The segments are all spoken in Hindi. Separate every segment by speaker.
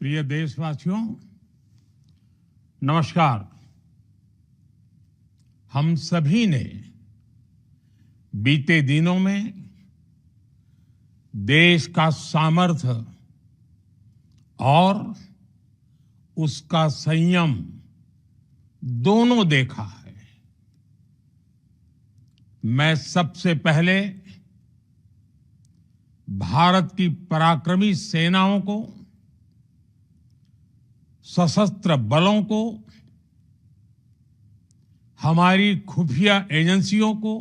Speaker 1: प्रिय देशवासियों, नमस्कार। हम सभी ने बीते दिनों में देश का सामर्थ्य और उसका संयम दोनों देखा है। मैं सबसे पहले भारत की पराक्रमी सेनाओं को, सशस्त्र बलों को, हमारी खुफिया एजेंसियों को,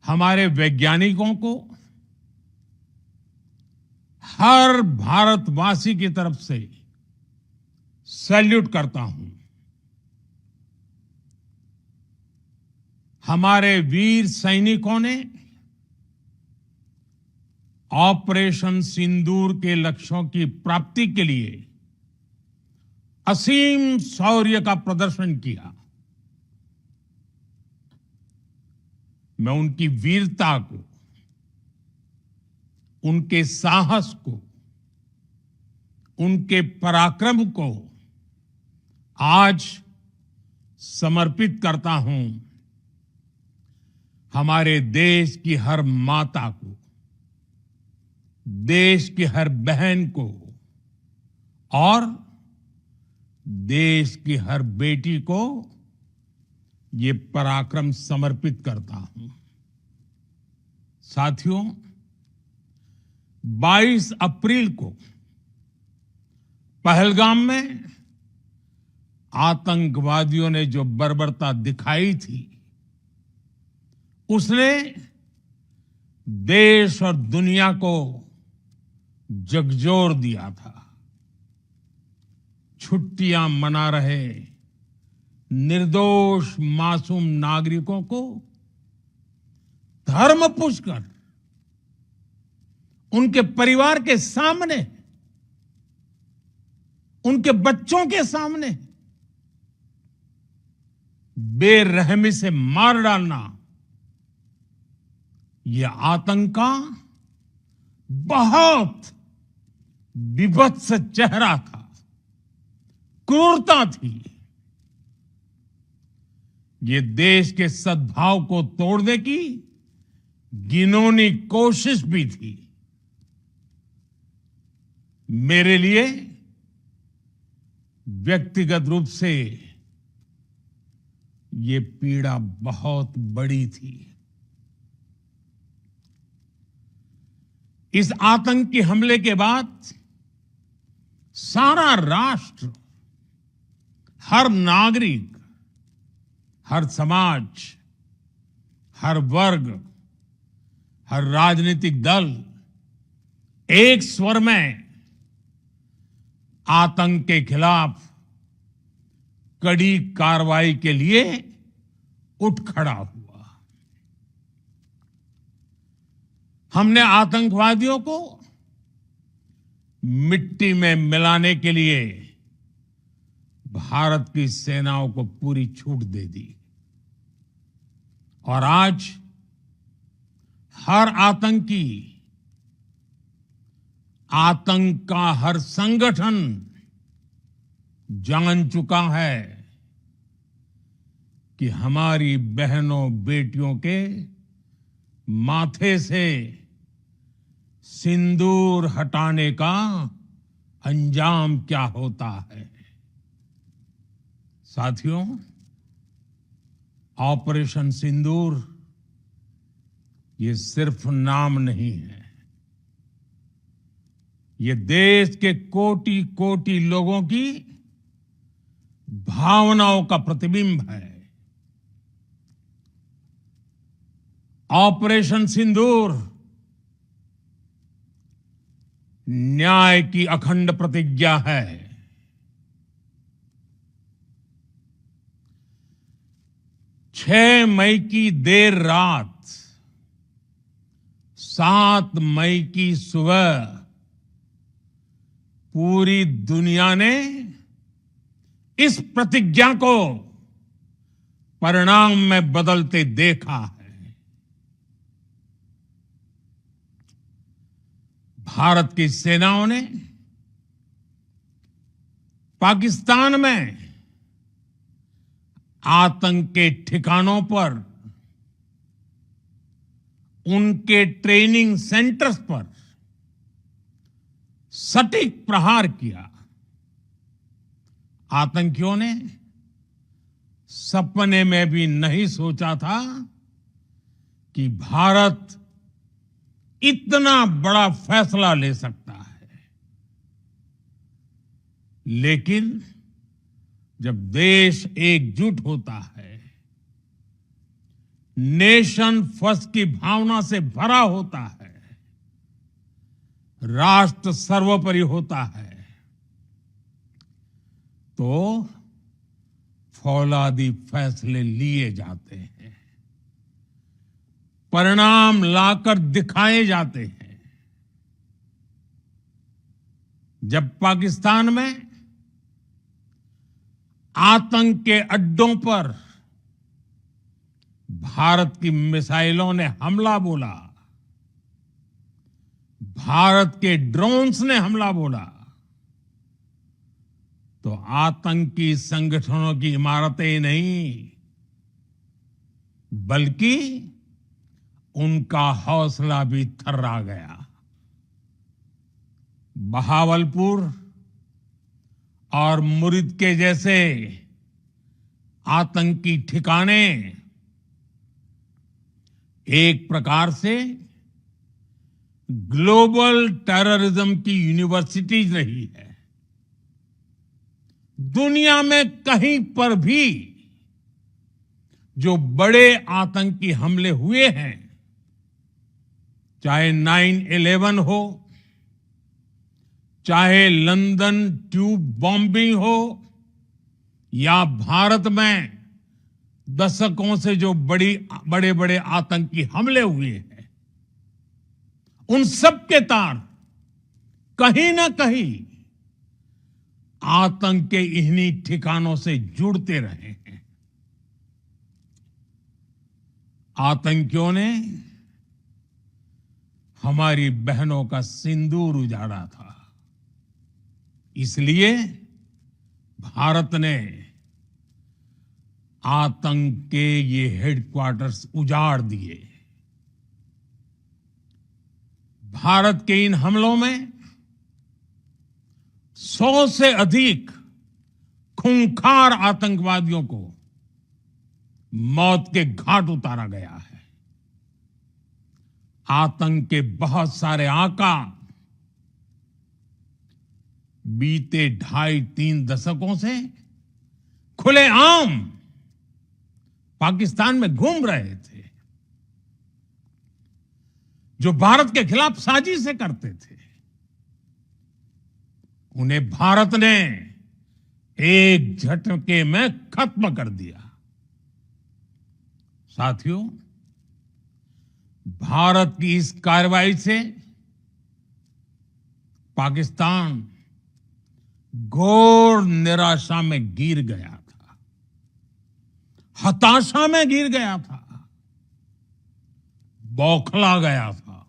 Speaker 1: हमारे वैज्ञानिकों को, हर भारतवासी की तरफ से सैल्यूट करता हूं। हमारे वीर सैनिकों ने ऑपरेशन सिंदूर के लक्ष्यों की प्राप्ति के लिए असीम शौर्य का प्रदर्शन किया। मैं उनकी वीरता को, उनके साहस को, उनके पराक्रम को आज समर्पित करता हूं। हमारे देश की हर माता को, देश की हर बहन को और देश की हर बेटी को ये पराक्रम समर्पित करता हूं। साथियों, 22 अप्रैल को पहलगाम में आतंकवादियों ने जो बर्बरता दिखाई थी, उसने देश और दुनिया को झकझोर दिया था। छुट्टियां मना रहे निर्दोष मासूम नागरिकों को धर्म पूछकर उनके परिवार के सामने, उनके बच्चों के सामने बेरहमी से मार डालना, यह आतंक का बहुत विभत्स चेहरा था, क्रूरता थी। ये देश के सद्भाव को तोड़ने की घिनौनी कोशिश भी थी। मेरे लिए व्यक्तिगत रूप से ये पीड़ा बहुत बड़ी थी। इस आतंकी हमले के बाद सारा राष्ट्र, हर नागरिक, हर समाज, हर वर्ग, हर राजनीतिक दल एक स्वर में आतंक के खिलाफ कड़ी कार्रवाई के लिए उठ खड़ा हुआ। हमने आतंकवादियों को मिट्टी में मिलाने के लिए भारत की सेनाओं को पूरी छूट दे दी और आज हर आतंकी, आतंक का हर संगठन जान चुका है कि हमारी बहनों बेटियों के माथे से सिंदूर हटाने का अंजाम क्या होता है। साथियों, ऑपरेशन सिंदूर ये सिर्फ नाम नहीं है, ये देश के कोटि कोटि लोगों की भावनाओं का प्रतिबिंब है। ऑपरेशन सिंदूर न्याय की अखंड प्रतिज्ञा है। 6 मई की देर रात, 7 मई की सुबह पूरी दुनिया ने इस प्रतिज्ञा को परिणाम में बदलते देखा है। भारत की सेनाओं ने पाकिस्तान में आतंक के ठिकानों पर, उनके ट्रेनिंग सेंटर्स पर सटीक प्रहार किया। आतंकियों ने सपने में भी नहीं सोचा था कि भारत इतना बड़ा फैसला ले सकता है। लेकिन जब देश एकजुट होता है, नेशन फर्स्ट की भावना से भरा होता है, राष्ट्र सर्वोपरि होता है, तो फौलादी फैसले लिए जाते हैं, परिणाम लाकर दिखाए जाते हैं। जब पाकिस्तान में आतंक के अड्डों पर भारत की मिसाइलों ने हमला बोला, भारत के ड्रोन्स ने हमला बोला, तो आतंकी संगठनों की इमारतें नहीं, बल्कि उनका हौसला भी थर्रा गया। बहावलपुर और मुरिद के जैसे आतंकी ठिकाने एक प्रकार से ग्लोबल टेररिज्म की यूनिवर्सिटीज रही है। दुनिया में कहीं पर भी जो बड़े आतंकी हमले हुए हैं, चाहे 9/11 हो, चाहे लंदन ट्यूब बॉम्बिंग हो, या भारत में दशकों से जो बड़े बड़े आतंकी हमले हुए हैं, उन सब के तार कहीं ना कहीं आतंक के इन्हीं ठिकानों से जुड़ते रहे हैं। आतंकियों ने हमारी बहनों का सिंदूर उजाड़ा था, इसलिए भारत ने आतंक के ये हेडक्वार्टर्स उजाड़ दिए। भारत के इन हमलों में 100 से अधिक खूंखार आतंकवादियों को मौत के घाट उतारा गया है। आतंक के बहुत सारे आका बीते 2.5-3 दशकों से खुलेआम पाकिस्तान में घूम रहे थे, जो भारत के खिलाफ साजिशें करते थे। उन्हें भारत ने एक झटके में खत्म कर दिया। साथियों, भारत की इस कार्रवाई से पाकिस्तान घोर निराशा में गिर गया था, हताशा में गिर गया था, बौखला गया था।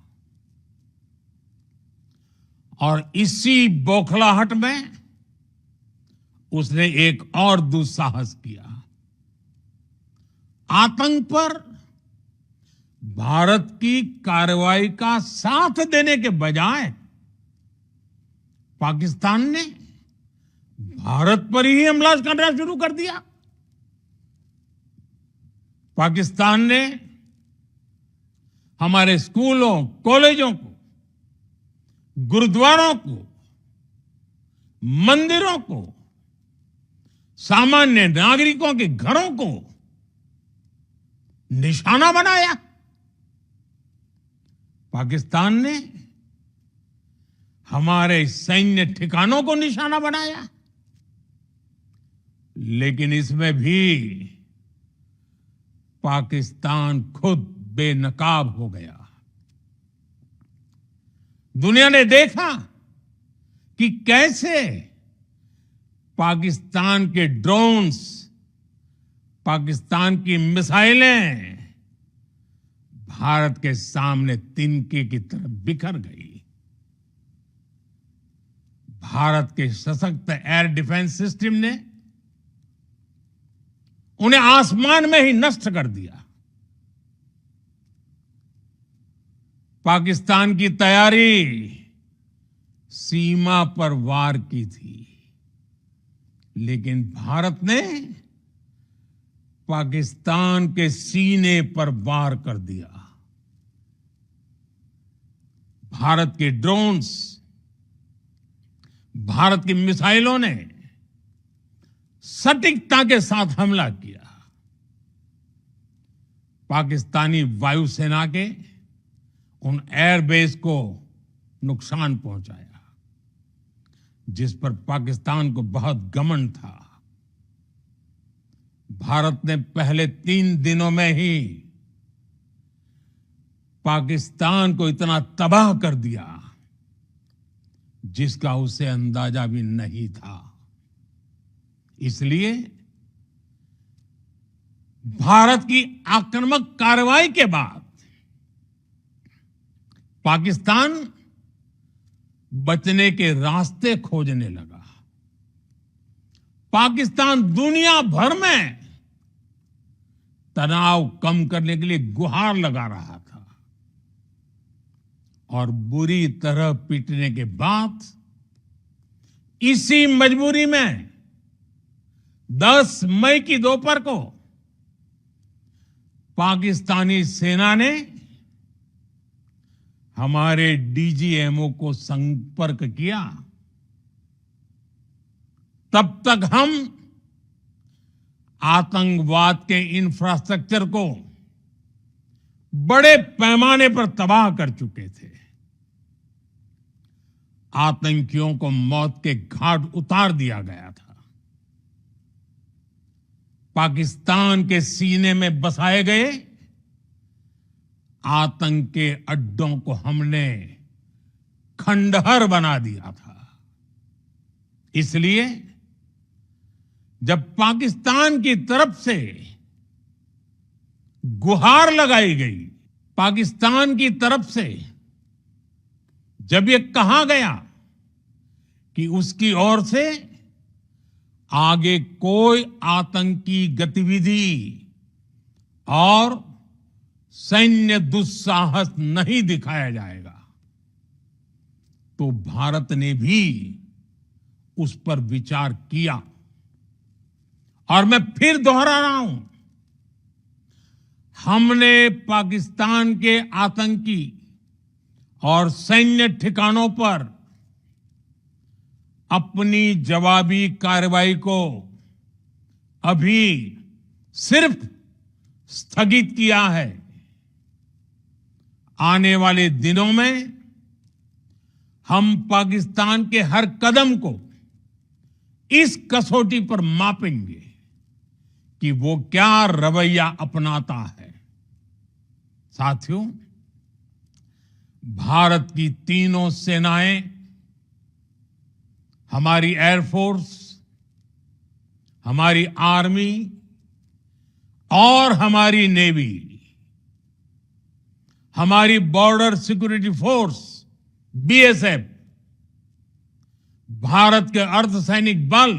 Speaker 1: और इसी बौखलाहट में उसने एक और दुस्साहस किया। आतंक पर भारत की कार्रवाई का साथ देने के बजाय पाकिस्तान ने भारत पर ही हमला करना शुरू कर दिया। पाकिस्तान ने हमारे स्कूलों, कॉलेजों को, गुरुद्वारों को, मंदिरों को, सामान्य नागरिकों के घरों को निशाना बनाया। पाकिस्तान ने हमारे सैन्य ठिकानों को निशाना बनाया। लेकिन इसमें भी पाकिस्तान खुद बेनकाब हो गया। दुनिया ने देखा कि कैसे पाकिस्तान के ड्रोन्स, पाकिस्तान की मिसाइलें भारत के सामने तिनके की तरह बिखर गई। भारत के सशक्त एयर डिफेंस सिस्टम ने उन्हें आसमान में ही नष्ट कर दिया। पाकिस्तान की तैयारी सीमा पर वार की थी, लेकिन भारत ने पाकिस्तान के सीने पर वार कर दिया। भारत के ड्रोन्स, भारत की मिसाइलों ने सटीकता के साथ हमला किया। पाकिस्तानी वायुसेना के उन एयरबेस को नुकसान पहुंचाया, जिस पर पाकिस्तान को बहुत घमंड था। भारत ने पहले 3 दिनों में ही पाकिस्तान को इतना तबाह कर दिया, जिसका उसे अंदाजा भी नहीं था। इसलिए भारत की आक्रामक कार्रवाई के बाद पाकिस्तान बचने के रास्ते खोजने लगा। पाकिस्तान दुनिया भर में तनाव कम करने के लिए गुहार लगा रहा था, और बुरी तरह पीटने के बाद इसी मजबूरी में 10 मई की दोपहर को पाकिस्तानी सेना ने हमारे डीजीएमओ को संपर्क किया। तब तक हम आतंकवाद के इंफ्रास्ट्रक्चर को बड़े पैमाने पर तबाह कर चुके थे। आतंकियों को मौत के घाट उतार दिया गया था। पाकिस्तान के सीने में बसाए गए आतंक के अड्डों को हमने खंडहर बना दिया था। इसलिए जब पाकिस्तान की तरफ से गुहार लगाई गई, पाकिस्तान की तरफ से जब ये कहा गया कि उसकी ओर से आगे कोई आतंकी गतिविधि और सैन्य दुस्साहस नहीं दिखाया जाएगा, तो भारत ने भी उस पर विचार किया। और मैं फिर दोहरा रहा हूं, हमने पाकिस्तान के आतंकी और सैन्य ठिकानों पर अपनी जवाबी कार्रवाई को अभी सिर्फ स्थगित किया है। आने वाले दिनों में हम पाकिस्तान के हर कदम को इस कसौटी पर मापेंगे कि वो क्या रवैया अपनाता है। साथियों, भारत की तीनों सेनाएं, हमारी एयरफोर्स, हमारी आर्मी और हमारी नेवी, हमारी border security force BSF, Bharat के अर्धसैनिक बल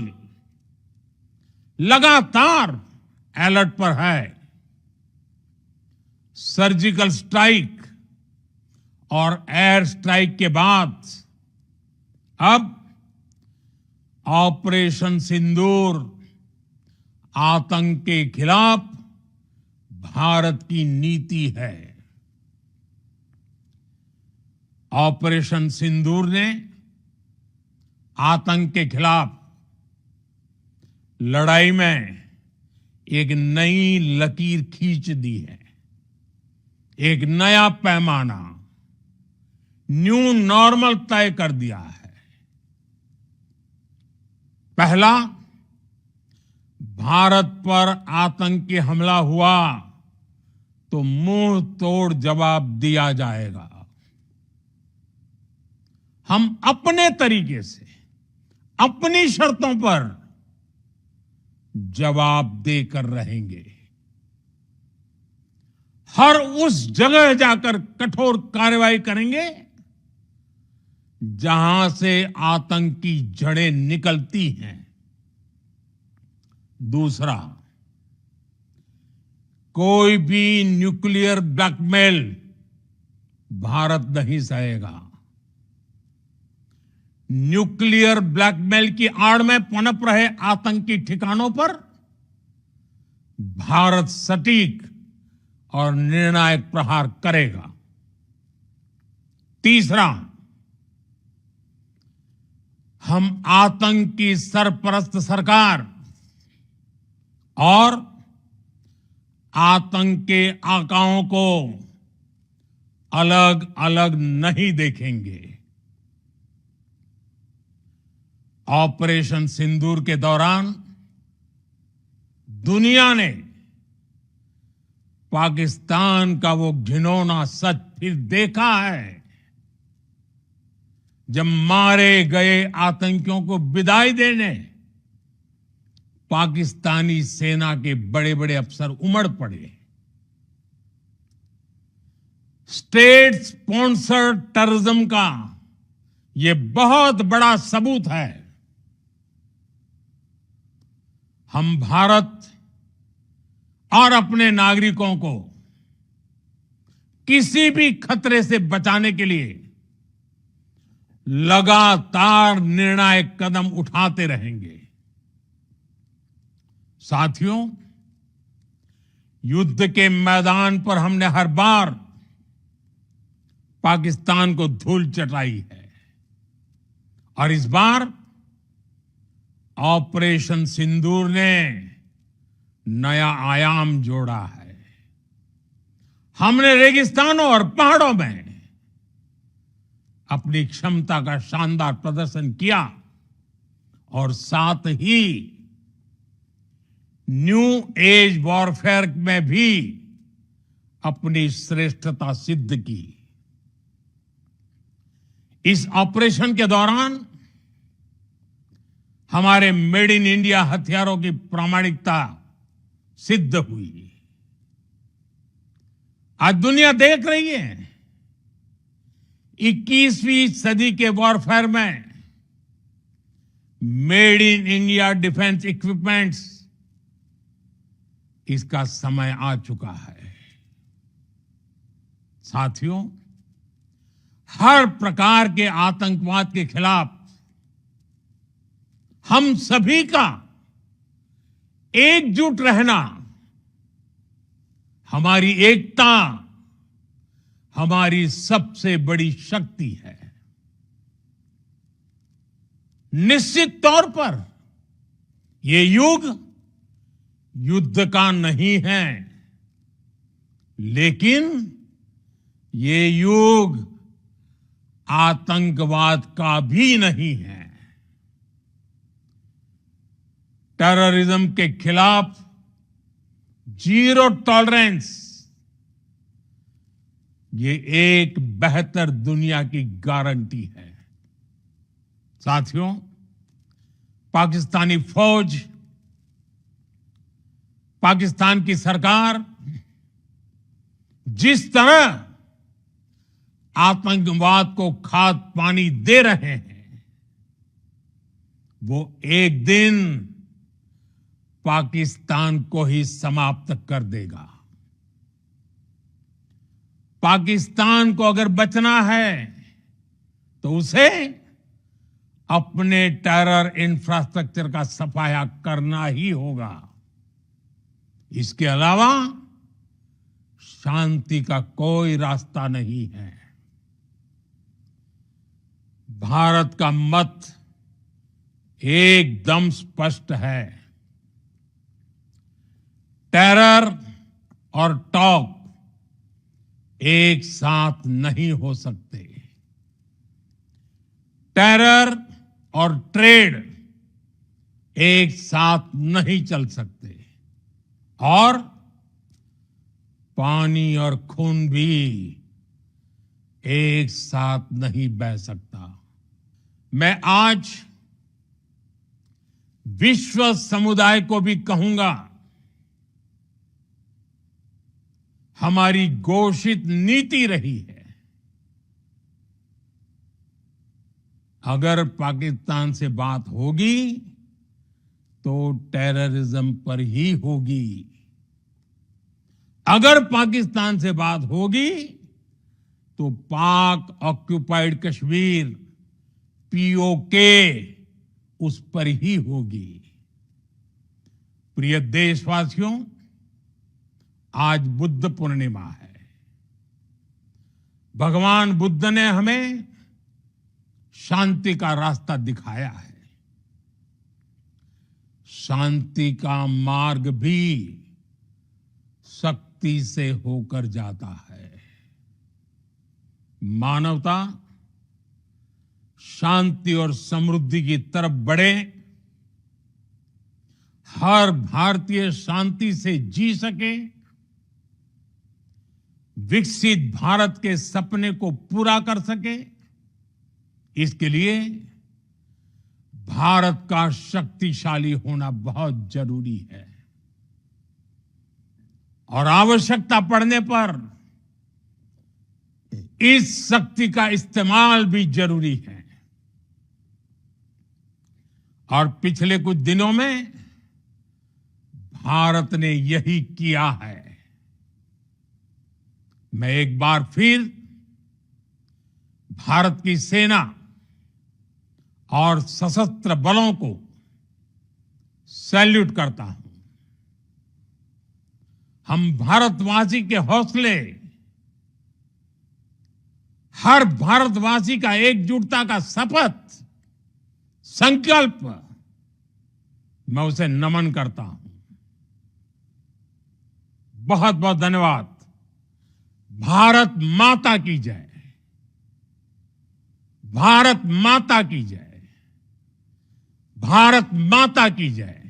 Speaker 1: लगातार अलर्ट पर है। सर्जिकल स्ट्राइक और एयर स्ट्राइक के बाद अब ऑपरेशन सिंदूर आतंक के खिलाफ भारत की नीति है। ऑपरेशन सिंदूर ने आतंक के खिलाफ लड़ाई में एक नई लकीर खींच दी है, एक नया पैमाना, न्यू नॉर्मल तय कर दिया है। पहला, भारत पर आतंकी हमला हुआ तो मुंह तोड़ जवाब दिया जाएगा। हम अपने तरीके से, अपनी शर्तों पर जवाब देकर रहेंगे। हर उस जगह जाकर कठोर कार्रवाई करेंगे जहां से आतंक की जड़ें निकलती हैं। दूसरा, कोई भी न्यूक्लियर ब्लैकमेल भारत नहीं सहेगा। न्यूक्लियर ब्लैकमेल की आड़ में पनप रहे आतंकी ठिकानों पर भारत सटीक और निर्णायक प्रहार करेगा। तीसरा, हम आतंक की सरपरस्त सरकार और आतंक के आकाओं को अलग अलग नहीं देखेंगे। ऑपरेशन सिंदूर के दौरान दुनिया ने पाकिस्तान का वो घिनौना सच फिर देखा है, जब मारे गए आतंकियों को विदाई देने पाकिस्तानी सेना के बड़े बड़े अफसर उमड़ पड़े। स्टेट स्पॉन्सर्ड टेररिज्म का यह बहुत बड़ा सबूत है। हम भारत और अपने नागरिकों को किसी भी खतरे से बचाने के लिए लगातार निर्णायक कदम उठाते रहेंगे। साथियों, युद्ध के मैदान पर हमने हर बार पाकिस्तान को धूल चटाई है और इस बार ऑपरेशन सिंदूर ने नया आयाम जोड़ा है। हमने रेगिस्तानों और पहाड़ों में अपनी क्षमता का शानदार प्रदर्शन किया और साथ ही न्यू एज वॉरफेयर में भी अपनी श्रेष्ठता सिद्ध की। इस ऑपरेशन के दौरान हमारे मेड इन इंडिया हथियारों की प्रामाणिकता सिद्ध हुई। आज दुनिया देख रही है 21वीं सदी के वॉरफेयर में made in India defence equipments, इसका समय आ चुका है। साथियों, हर प्रकार के आतंकवाद के खिलाफ हम सभी का एकजुट रहना, हमारी एकता हमारी सबसे बड़ी शक्ति है। निश्चित तौर पर ये युग युद्ध का नहीं है, लेकिन ये युग आतंकवाद का भी नहीं है। टेररिज्म के खिलाफ जीरो टॉलरेंस, ये एक बेहतर दुनिया की गारंटी है। साथियों, पाकिस्तानी फौज, पाकिस्तान की सरकार जिस तरह आतंकवाद को खाद पानी दे रहे हैं, वो एक दिन पाकिस्तान को ही समाप्त कर देगा। पाकिस्तान को अगर बचना है तो उसे अपने टेरर इंफ्रास्ट्रक्चर का सफाया करना ही होगा। इसके अलावा शांति का कोई रास्ता नहीं है। भारत का मत एकदम स्पष्ट है। टेरर और टॉक एक साथ नहीं हो सकते। टेरर और ट्रेड एक साथ नहीं चल सकते और पानी और खून भी एक साथ नहीं बह सकता। मैं आज विश्व समुदाय को भी कहूंगा, हमारी घोषित नीति रही है अगर पाकिस्तान से बात होगी तो टेररिज्म पर ही होगी। अगर पाकिस्तान से बात होगी तो पाक ऑक्युपाइड कश्मीर पीओके उस पर ही होगी। प्रिय देशवासियों, आज बुद्ध पूर्णिमा है। भगवान बुद्ध ने हमें शांति का रास्ता दिखाया है। शांति का मार्ग भी शक्ति से होकर जाता है। मानवता शांति और समृद्धि की तरफ बढ़े, हर भारतीय शांति से जी सके, विकसित भारत के सपने को पूरा कर सके, इसके लिए भारत का शक्तिशाली होना बहुत जरूरी है। और आवश्यकता पड़ने पर इस शक्ति का इस्तेमाल भी जरूरी है। और पिछले कुछ दिनों में भारत ने यही किया है। मैं एक बार फिर भारत की सेना और सशस्त्र बलों को सैल्यूट करता हूं। हम भारतवासी के हौसले, हर भारतवासी का एकजुटता का शपथ, संकल्प, मैं उसे नमन करता हूं। बहुत बहुत धन्यवाद। भारत माता की जय। भारत माता की जय। भारत माता की जय।